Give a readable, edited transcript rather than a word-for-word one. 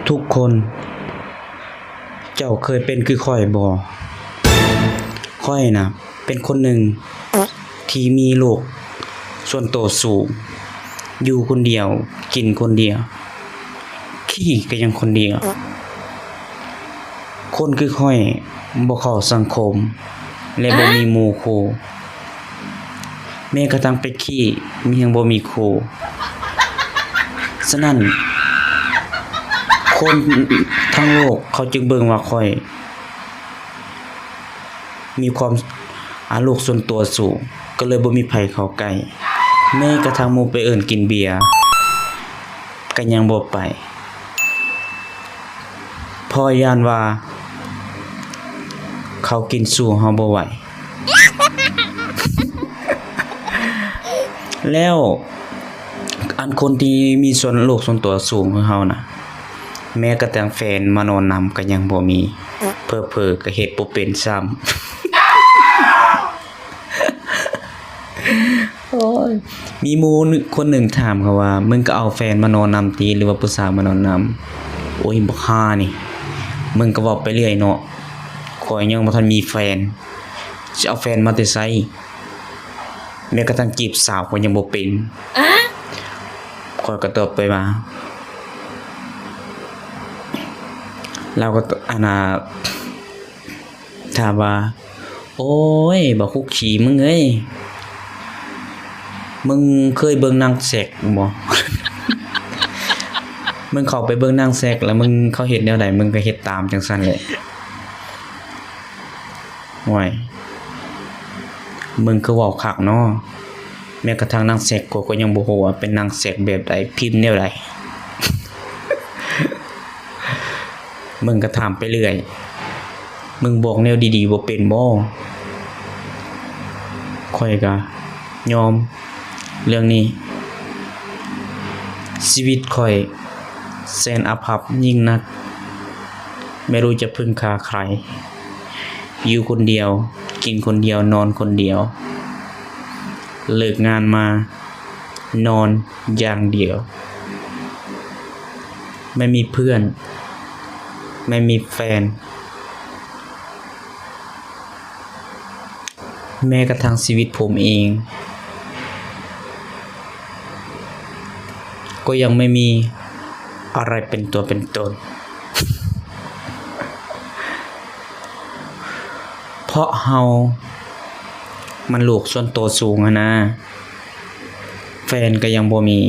ทุกคนเจ้าเคยเป็นคือข้อยบ่ข้อยน่ะเป็นคนหนึ่งที่มีโลกส่วนตัวสูงอยู่คนเดียวกินคนเดียวขี้ก็ยังคนเดียวคนคือข้อยบ่เข้าสังคมและบ่มีหมู่คู่แม้กระทั่งไปขี้มียังบ่มีคู่ฉะนั้นคนทั้งโลกเขาจึงเบิ่งว่าข้อยมีความโลกส่วนตัวสูงก็เลยบ่มีไผเข้าใกล้แม้กระทั่งหมู่ไปเอิ้นกินเบียร์ก็ยังบ่ไปเพราะย้านว่าเขากินสู้เฮาบ่ไหวแล้วอันคนที่มีส่วนโลกส่วนตัวสูงคือเฮาน่ะแม้กระทั่งแฟนมานอนนำก็ยังบ่มีเผลอๆก็เฮ็ดบ่เป็นซ้ำโอ้ยมีหมู่คนหนึ่งถามเขาว่ามึงก็เอาแฟนมานอนนำติหรือว่าผู้สาวมานอนนำโอ้ยบ่ห่านี่มึงก็เว้าไปเรื่อยเนาะข้อยยังบ่ทันมีแฟนสิเอาแฟนมาแต่ไสแม้กระทั่งจีบสาวก็ยังบ่เป็นข้อยก็ตอบไปว่าเราก็ถามว่าโอ้ยบักคุกขี้มึงเอ้ยมึงเคยเบิ่งนางแสกบ่ มึงเข้าไปเบิ่งนางแสกแล้วมึงเขาเฮ็ดแนวใดมึงก็เฮ็ดตามจังซั่นแหละโอ้ยมึงคือเว้าคักเนาะแม้กระทั่งนางแสกก็ยังบ่ฮู้ว่าเป็นนางแสกแบบใดพิมพ์แนวใด มึงก็ถามไปเรื่อยมึงบอกแนวดีๆบ่เป็นบ่ข้อยก็ยอมเรื่องนี้ชีวิตข้อยแสนอภัพยิ่งนักไม่รู้จะพึ่งพาใครอยู่คนเดียวกินคนเดียวนอนคนเดียวเลิกงานมานอนอย่างเดียวไม่มีเพื่อนไม่มีแฟนแม้กระทั่งชีวิตผมเองก็ยังไม่มีอะไรเป็นตัวเป็นตน เพราะเฮามันโลกส่วนตัวสูงนะแฟนก็ยังบ่มี